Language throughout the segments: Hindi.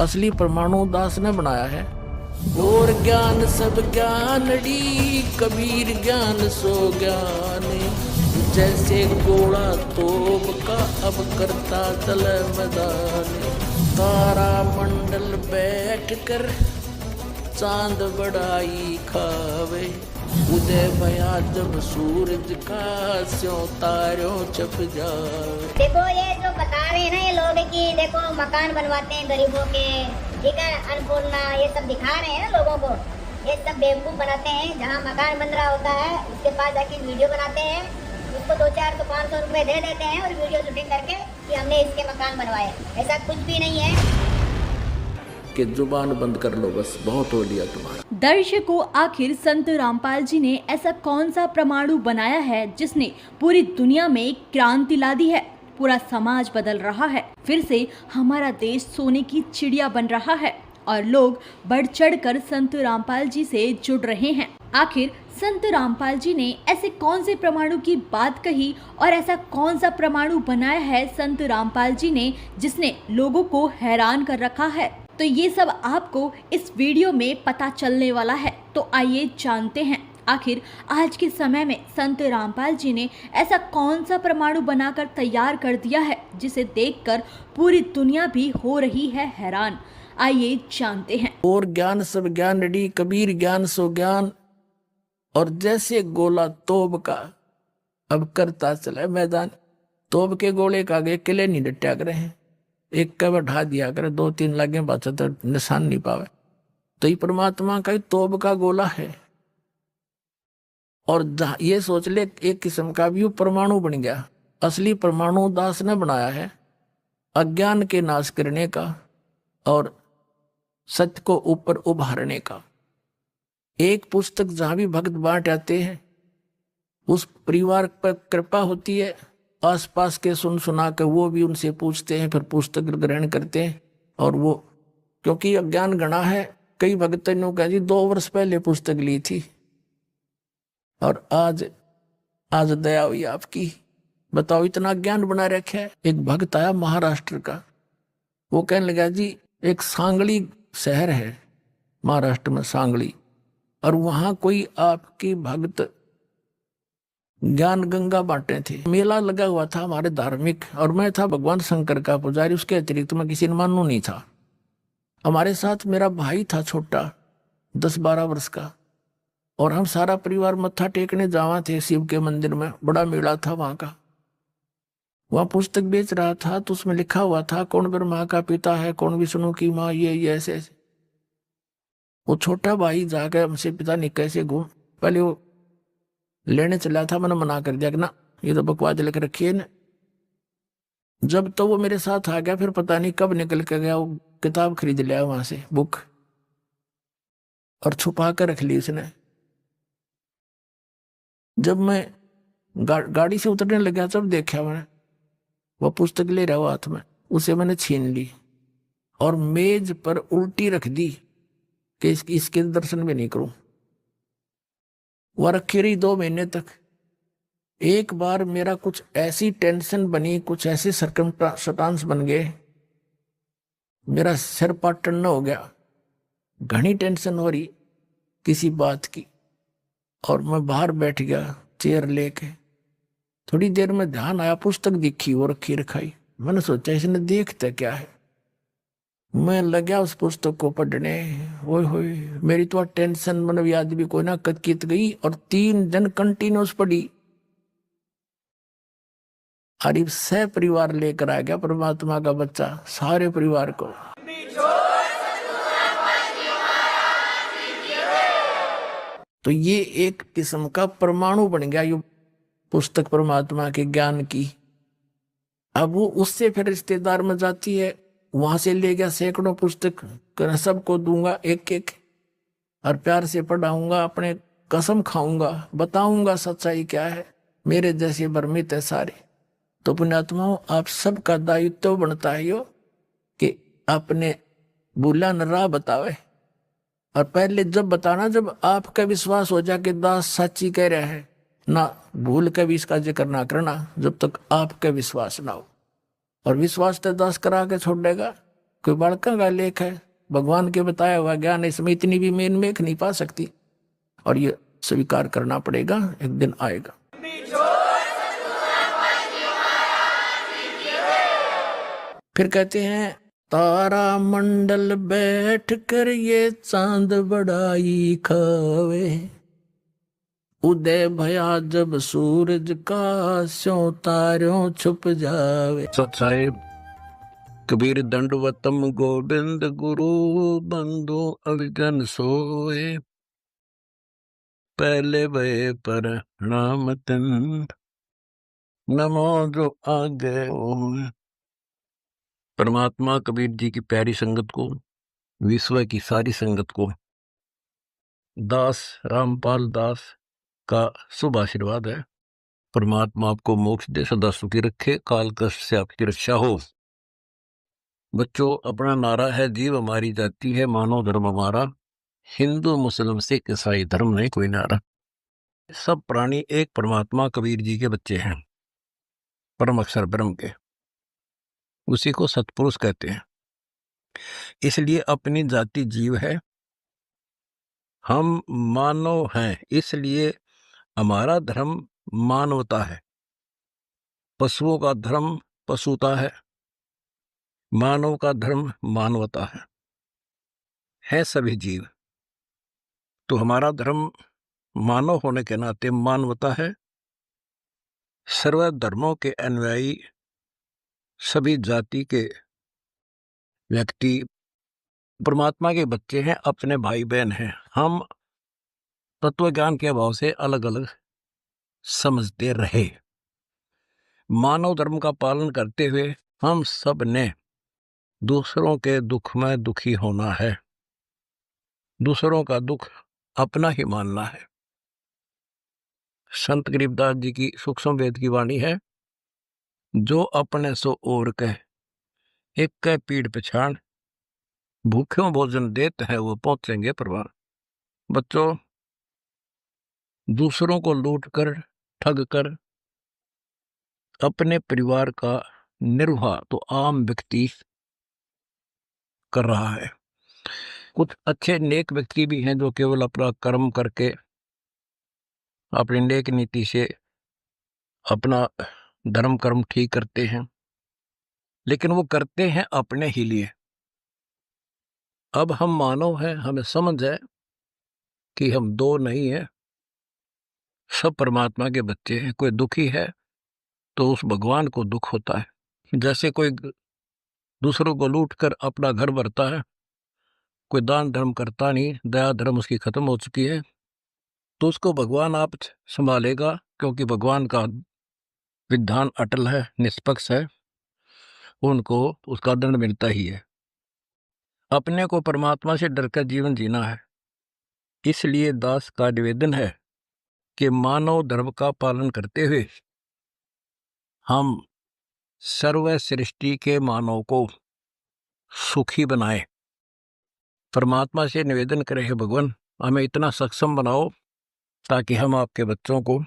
असली परमाणु दास ने बनाया है। और ज्ञान सब ज्ञानड़ी, कबीर ज्ञान सो ज्ञान। जैसे गोला तोप का अब करता चले मैदान। तारा मंडल बैठ कर चांद बड़ाई खावे। उदय भया जब सूरज का, स्यों तारों छप जावे। देखो ये जो बता रहे हैं ना ये लोग कि देखो मकान बनवाते हैं गरीबों के, ठीक है, अन्नपूर्णा ये सब दिखा रहे हैं ना लोगों को। ये सब बेवकूफ बनाते हैं। जहाँ मकान बन रहा होता है उसके पास जाके वीडियो बनाते हैं, उसको 200-500 रुपए दे देते हैं और वीडियो शूटिंग करके कि हमने इसके मकान बनवाए। ऐसा कुछ भी नहीं है कि जुबान बंद कर लो, बस बहुत हो लिया तुम्हारा। दर्शकों, आखिर संत रामपाल जी ने ऐसा कौन सा परमाणु बनाया है जिसने पूरी दुनिया में क्रांति ला दी है? पूरा समाज बदल रहा है, फिर से हमारा देश सोने की चिड़िया बन रहा है और लोग बढ़ चढ़कर संत रामपाल जी से जुड़ रहे हैं। आखिर संत रामपाल जी ने ऐसे कौन से परमाणु की बात कही और ऐसा कौन सा परमाणु बनाया है संत रामपाल जी ने जिसने लोगों को हैरान कर रखा है? तो ये सब आपको इस वीडियो में पता चलने वाला है। तो आइए जानते हैं आखिर आज के समय में संत रामपाल जी ने ऐसा कौन सा परमाणु बनाकर तैयार कर दिया है जिसे देखकर पूरी दुनिया भी हो रही है हैरान। आइए जानते हैं। और ज्ञान सब ज्ञानड़ी, कबीर ज्ञान सो ज्ञान। और जैसे गोला तोब का अब करता चला मैदान। तोब के गोले का आगे किले नहीं डटा करे हैं, एक का बढ़ा दिया करे, 2-3 लगे बचा तो निशान नहीं पावे। तो ये परमात्मा का तोब का गोला है। और ये सोच ले एक किस्म का भी परमाणु बन गया। असली परमाणु दास ने बनाया है, अज्ञान के नाश करने का और सत्य को ऊपर उभारने का। एक पुस्तक जहां भी भक्त बांट आते हैं, उस परिवार पर कृपा होती है। आसपास के सुना के वो भी उनसे पूछते हैं, फिर पुस्तक ग्रहण करते हैं। और वो क्योंकि अज्ञान गणा है, कई भक्तों ने कहा जी 2 वर्ष पहले पुस्तक ली थी और आज दया हुई आपकी। बताओ इतना ज्ञान बना रखा है। एक भक्त आया महाराष्ट्र का, वो कहने लगा जी एक सांगली शहर है महाराष्ट्र में, सांगली, और वहां कोई आपकी भक्त ज्ञान गंगा बांटे थे। मेला लगा हुआ था हमारे धार्मिक, और मैं था भगवान शंकर का पुजारी, उसके अतिरिक्त मैं किसी ने मानू नहीं था। हमारे साथ मेरा भाई था छोटा, 10-12 वर्ष का, और हम सारा परिवार मत्था टेकने जावा थे शिव के मंदिर में। बड़ा मेला था वहां का। वहां पुस्तक बेच रहा था तो उसमें लिखा हुआ था कौन ब्रह्मा का पिता है, कौन विष्णु की माँ, ये ऐसे ऐसे। वो छोटा भाई जाकर हमसे पिता नहीं कैसे घूम, पहले वो लेने चला था, मैंने मना कर दिया कि ना ये तो बकवास लिख रखी है ना। जब तो वो मेरे साथ आ गया, फिर पता नहीं कब निकल के गया, वो किताब खरीद लिया वहां से, बुक, और छुपा कर रख ली उसने। जब मैं गाड़ी से उतरने लगा तब देखा मैंने वो पुस्तक ले रहा हुआ हाथ में, उसे मैंने छीन ली और मेज पर उल्टी रख दी कि इसके दर्शन भी नहीं करूं। वह रखी रही 2 महीने तक। एक बार मेरा कुछ ऐसी टेंशन बनी, कुछ ऐसे सर्कमस्टांस बन गए, मेरा सिर पाटन हो गया, घनी टेंशन हो रही किसी बात की, और मैं बाहर बैठ गया चेयर लेके। थोड़ी देर में ध्यान आया, पुस्तक दिखी वो रखी रखाई। मैंने सोचा इसने देखता क्या है, मैं लगा उस पुस्तक को पढ़ने। ओए होए, मेरी तो टेंशन मतलब याद भी कोई ना कतकीत गई, और 3 दिन कंटिन्यूस पढ़ी। अरे सह परिवार लेकर आ गया परमात्मा का बच्चा, सारे परिवार को। तो ये एक किस्म का परमाणु बन गया ये पुस्तक परमात्मा के ज्ञान की। अब वो उससे फिर रिश्तेदार में जाती है, वहां से ले गया सैकड़ों पुस्तक, सबको दूंगा एक एक, और प्यार से पढ़ाऊंगा, अपने कसम खाऊंगा, बताऊंगा सच्चाई क्या है। मेरे जैसे भ्रमित है सारे। तो पुण्यात्माओं, आप सबका दायित्व बनता है यो कि अपने भूला न राह बतावे। और पहले जब बताना, जब आपका विश्वास हो जाए कि दास सच्ची कह रहा है, ना भूल के भी इसका जिक्र ना करना जब तक आपका विश्वास ना हो। और विश्वास तो दास करा के छोड़ देगा, कोई बड़का का लेख है। भगवान के बताया हुआ ज्ञान इसमें इतनी भी मेन मेख नहीं पा सकती, और ये स्वीकार करना पड़ेगा, एक दिन आएगा। फिर कहते हैं तारा मंडल बैठ कर ये चांद बड़ाई खावे, उदय भया जब सूरज का स्यों तारों छुप जावे। साहेब कबीर दंडवतम गोविंद गुरु बंधु अविगन सोए, पहले वे पर नाम तिन नमो जो आगे ओए। परमात्मा कबीर जी की प्यारी संगत को, विश्व की सारी संगत को दास रामपाल दास का शुभ आशीर्वाद है। परमात्मा आपको मोक्ष दे, सदा सुखी रखे, काल कष्ट से आपकी रक्षा हो। बच्चों, अपना नारा है जीव हमारी जाति है, मानव धर्म हमारा, हिंदू मुस्लिम सिख ईसाई धर्म नहीं कोई नारा। सब प्राणी एक परमात्मा कबीर जी के बच्चे हैं, परम अक्षर ब्रह्म के, उसी को सतपुरुष कहते हैं। इसलिए अपनी जाति जीव है, हम मानव हैं, इसलिए हमारा धर्म मानवता है। पशुओं का धर्म पशुता है, मानव का धर्म मानवता है सभी जीव। तो हमारा धर्म मानव होने के नाते मानवता है। सर्व धर्मों के अनुयायी सभी जाति के व्यक्ति परमात्मा के बच्चे हैं, अपने भाई बहन हैं। हम तत्व ज्ञान के अभाव से अलग अलग समझते रहे। मानव धर्म का पालन करते हुए हम सब ने दूसरों के दुख में दुखी होना है, दूसरों का दुख अपना ही मानना है। संत गरीबदास जी की सूक्ष्म वेद की वाणी है, जो अपने सो और कह एक कह पीड़ पछाड़, भूखों भोजन देते हैं वो पहुंचेंगे परवान। बच्चों, दूसरों को लूट कर ठग कर अपने परिवार का निर्वाह तो आम व्यक्ति कर रहा है। कुछ अच्छे नेक व्यक्ति भी हैं जो केवल अपना कर्म करके अपनी नेक नीति से अपना धर्म कर्म ठीक करते हैं, लेकिन वो करते हैं अपने ही लिए। अब हम मानव हैं, हमें समझ है कि हम दो नहीं है, सब परमात्मा के बच्चे हैं। कोई दुखी है तो उस भगवान को दुख होता है। जैसे कोई दूसरों को लूट कर अपना घर भरता है, कोई दान धर्म करता नहीं, दया धर्म उसकी खत्म हो चुकी है, तो उसको भगवान आप संभालेगा, क्योंकि भगवान का विधान अटल है, निष्पक्ष है, उनको उसका दंड मिलता ही है। अपने को परमात्मा से डरकर जीवन जीना है। इसलिए दास का निवेदन है कि मानव धर्म का पालन करते हुए हम सर्व सृष्टि के मानव को सुखी बनाए। परमात्मा से निवेदन करें, हे भगवान हमें इतना सक्षम बनाओ ताकि हम आपके बच्चों को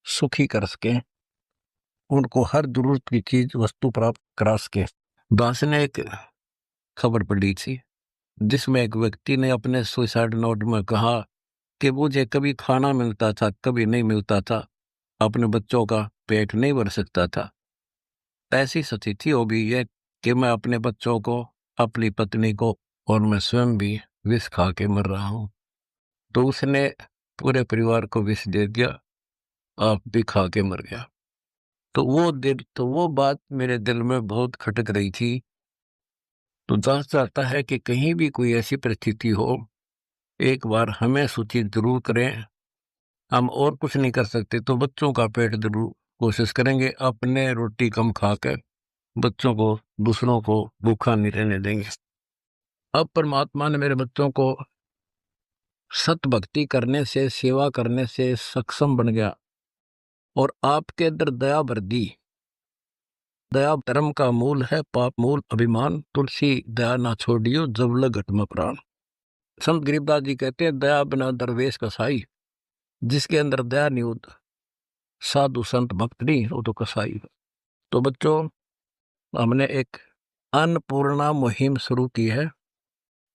सुखी कर सकें, उनको हर जरूरत की चीज वस्तु प्राप्त करा सके। दास ने एक खबर पढ़ी थी जिसमें एक व्यक्ति ने अपने सुसाइड नोट में कहा कि मुझे कभी खाना मिलता था, कभी नहीं मिलता था, अपने बच्चों का पेट नहीं भर सकता था। ऐसी स्थिति हो भी है कि मैं अपने बच्चों को, अपनी पत्नी को और मैं स्वयं भी विष खा के मर रहा हूं। तो उसने पूरे परिवार को विष दे दिया, आप भी खा के मर गया। तो वो बात मेरे दिल में बहुत खटक रही थी। तो दास चाहता है कि कहीं भी कोई ऐसी परिस्थिति हो, एक बार हमें सूचित जरूर करें। हम और कुछ नहीं कर सकते तो बच्चों का पेट जरूर कोशिश करेंगे, अपने रोटी कम खाकर बच्चों को, दूसरों को भूखा नहीं रहने देंगे। अब परमात्मा ने मेरे बच्चों को सत भक्ति करने से, सेवा करने से सक्षम बन गया और आपके अंदर दया भर दी। दया धर्म का मूल है, पाप मूल अभिमान, तुलसी दया ना छोड़ियो जब लग घट में प्राण। संत गरीबदास जी कहते हैं, दया बिना दरवेश कसाई, जिसके अंदर दया नहीं होता साधु संत भक्त नहीं, वो तो कसाई है। तो बच्चों, हमने एक अन्नपूर्णा मुहिम शुरू की है,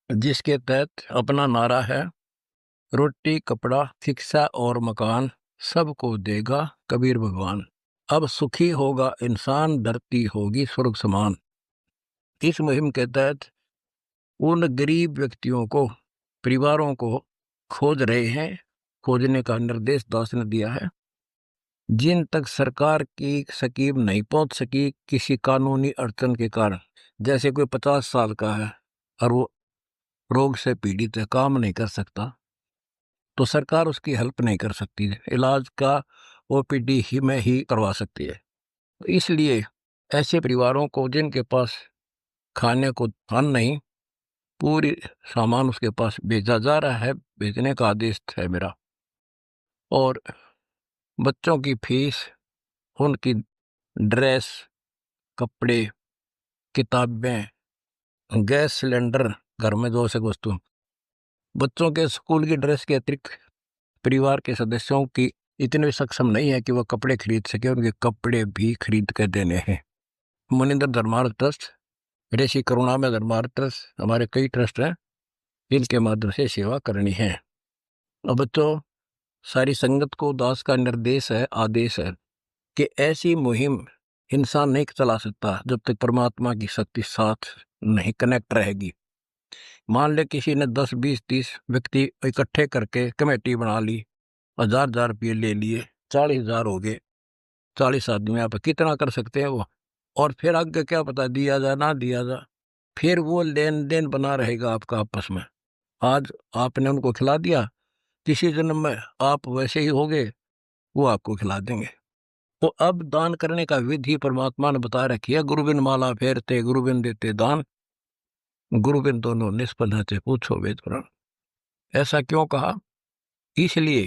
जिसके तहत अपना नारा है, रोटी कपड़ा शिक्षा और मकान सबको देगा कबीर भगवान। अब सुखी होगा इंसान, धरती होगी स्वर्ग समान। इस मुहिम के तहत उन गरीब व्यक्तियों को, परिवारों को खोज रहे हैं, खोजने का निर्देश दास ने दिया है, जिन तक सरकार की स्कीम नहीं पहुंच सकी किसी कानूनी अड़चन के कारण। जैसे कोई 50 साल का है और वो रोग से पीड़ित है, काम नहीं कर सकता, तो सरकार उसकी हेल्प नहीं कर सकती है, इलाज का ओपीडी ही में ही करवा सकती है। इसलिए ऐसे परिवारों को जिनके पास खाने को धन नहीं, पूरी सामान उसके पास भेजा जा रहा है, भेजने का आदेश है मेरा। और बच्चों की फीस, उनकी ड्रेस, कपड़े, किताबें, गैस सिलेंडर, घर में 2 वस्तु, बच्चों के स्कूल की ड्रेस के अतिरिक्त परिवार के सदस्यों की इतने सक्षम नहीं है कि वह कपड़े खरीद सके, उनके कपड़े भी खरीद कर देने हैं। मुनिंदर धर्मार्थ ट्रस्ट, ऋषि करुणा में धर्मार्थ ट्रस्ट, हमारे कई ट्रस्ट हैं जिनके माध्यम से सेवा करनी है। अब बच्चों, सारी संगत को दास का निर्देश है, आदेश है कि ऐसी मुहिम इंसान नहीं चला सकता जब तक परमात्मा की शक्ति साथ नहीं कनेक्ट रहेगी। मान ले किसी ने 10, 20, 30 व्यक्ति इकट्ठे करके कमेटी बना ली, 1000 रुपये ले लिए, 40,000 हो गए, 40 आदमी आप कितना कर सकते हैं वो। और फिर आगे क्या पता दिया जाए ना दिया जाए, फिर वो लेन देन बना रहेगा आपका आपस में। आज आपने उनको खिला दिया, किसी जन्म में आप वैसे ही होगे, वो आपको खिला देंगे। तो अब दान करने का विधि परमात्मा ने बता रखी है, गुरुबिन माला फेरते गुरुबिन देते दान, गुरुबिन दोनों निष्फल रहते पूछो वेद पुराण। ऐसा क्यों कहा? इसलिए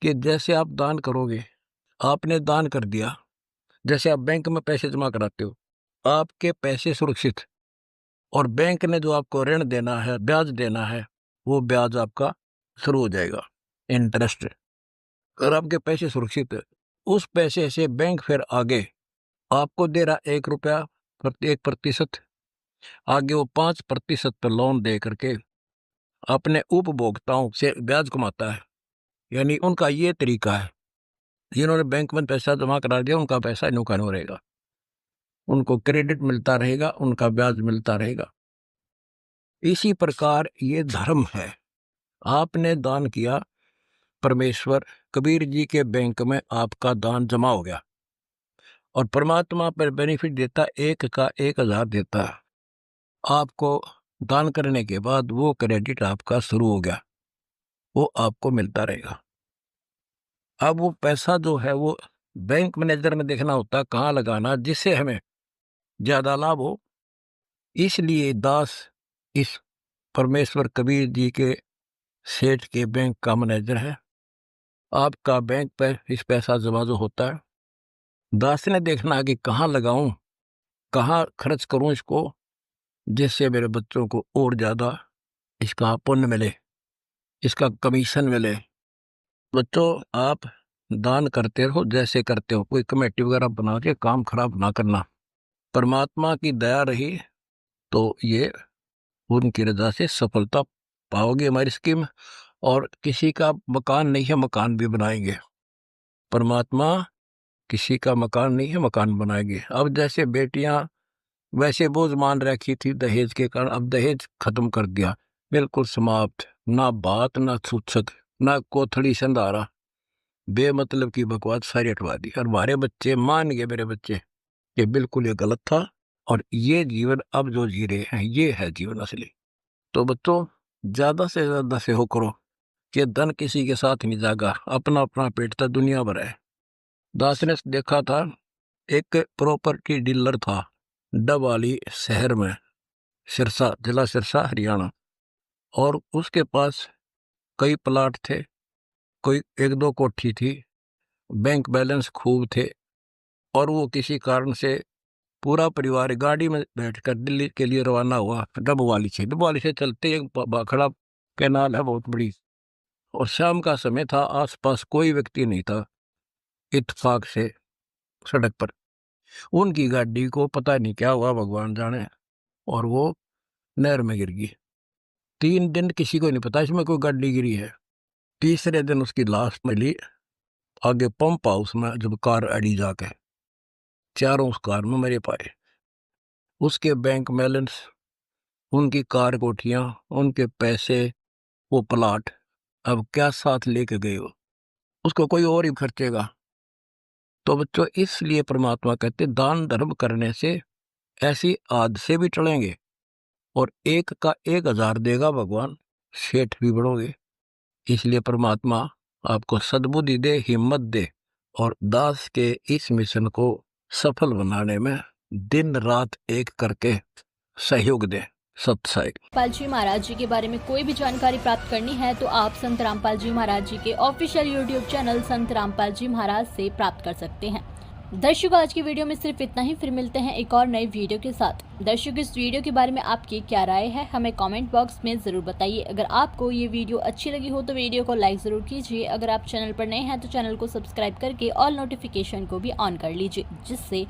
कि जैसे आप दान करोगे, आपने दान कर दिया, जैसे आप बैंक में पैसे जमा कराते हो, आपके पैसे सुरक्षित, और बैंक ने जो आपको ऋण देना है, ब्याज देना है, वो ब्याज आपका शुरू हो जाएगा, इंटरेस्ट। अगर आपके पैसे सुरक्षित है, उस पैसे से बैंक फिर आगे आपको दे रहा 1 रुपया 1%, आगे वो 5% पर लोन दे करके अपने उपभोक्ताओं से ब्याज कमाता है। यानी उनका ये तरीका है, जिन्होंने बैंक में पैसा जमा करा दिया उनका पैसा यूं का यूं रहेगा, उनको क्रेडिट मिलता रहेगा, उनका ब्याज मिलता रहेगा। इसी प्रकार ये धर्म है। आपने दान किया, परमेश्वर कबीर जी के बैंक में आपका दान जमा हो गया, और परमात्मा पर बेनिफिट देता, 1 का 1000 देता है आपको। दान करने के बाद वो क्रेडिट आपका शुरू हो गया, वो आपको मिलता रहेगा। अब वो पैसा जो है वो बैंक मैनेजर ने देखना होता कहाँ लगाना, जिससे हमें ज्यादा लाभ हो। इसलिए दास इस परमेश्वर कबीर जी के सेठ के बैंक का मैनेजर है। आपका बैंक पर इस पैसा जमा जो होता है, दास ने देखना है कि कहाँ लगाऊं, कहाँ खर्च करूं इसको, जिससे मेरे बच्चों को और ज्यादा इसका पुण्य मिले, इसका कमीशन मिले। बच्चों, आप दान करते रहो जैसे करते हो, कोई कमेटी वगैरह बना के काम खराब ना करना। परमात्मा की दया रही तो ये उनकी रजा से सफलता पाओगे हमारी स्कीम। और किसी का मकान नहीं है, मकान भी बनाएंगे। परमात्मा किसी का मकान नहीं है, मकान बनाएंगे। अब जैसे बेटियां वैसे बोझ मान रखी थी दहेज के कारण, अब दहेज खत्म कर दिया, बिल्कुल समाप्त। ना बात, ना छूछत, ना कोथड़ी संधारा, बेमतलब की बकवास सारी हटवा दी। और हमारे बच्चे मान गए, मेरे बच्चे, कि बिल्कुल ये गलत था, और ये जीवन अब जो जी रहे हैं ये है जीवन असली। तो बच्चों, ज्यादा से ज्यादा सेहो करो कि धन किसी के साथ नहीं जागा, अपना अपना पेट था, दुनिया भर है। दास ने देखा था, एक प्रॉपर्टी डीलर था डबवाली शहर में, सिरसा, जिला सिरसा, हरियाणा, और उसके पास कई प्लाट थे, कोई 1-2 कोठी थी, बैंक बैलेंस खूब थे। और वो किसी कारण से पूरा परिवार गाड़ी में बैठकर दिल्ली के लिए रवाना हुआ, डबवाली से चलते एक भाखड़ा कैनाल है बहुत बड़ी, और शाम का समय था, आसपास कोई व्यक्ति नहीं था। इत्तेफाक से सड़क पर उनकी गाड़ी को पता नहीं क्या हुआ, भगवान जाने, और वो नहर में गिर गई। 3 दिन किसी को नहीं पता इसमें कोई गाड़ी गिरी है। तीसरे दिन उसकी लाश मिली आगे पंप हाउस में, जब कार अड़ी जाके चारों उस कार में मरे पाए। उसके बैंक बैलेंस, उनकी कार कोठियां, उनके पैसे, वो प्लाट, अब क्या साथ लेके गए हो, उसको कोई और ही खर्चेगा। तो बच्चों, इसलिए परमात्मा कहते दान धर्म करने से ऐसी हादसे भी टलेंगे और 1 का 1000 देगा भगवान, सेठ भी बढ़ोगे। इसलिए परमात्मा आपको सद्बुद्धि दे, हिम्मत दे और दास के इस मिशन को सफल बनाने में दिन रात एक करके सहयोग दे। सत्संग। रामपाल जी महाराज जी के बारे में कोई भी जानकारी प्राप्त करनी है तो आप संत रामपाल जी महाराज जी के ऑफिशियल यूट्यूब चैनल संत रामपाल जी महाराज से प्राप्त कर सकते हैं। दर्शकों, आज की वीडियो में सिर्फ इतना ही, फिर मिलते हैं एक और नई वीडियो के साथ। दर्शकों, इस वीडियो के बारे में आपकी क्या राय है हमें कमेंट बॉक्स में ज़रूर बताइए। अगर आपको ये वीडियो अच्छी लगी हो तो वीडियो को लाइक ज़रूर कीजिए। अगर आप चैनल पर नए हैं तो चैनल को सब्सक्राइब करके ऑल नोटिफिकेशन को भी ऑन कर लीजिए, जिससे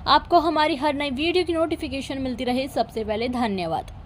आपको हमारी हर नई वीडियो की नोटिफिकेशन मिलती रहे सबसे पहले। धन्यवाद।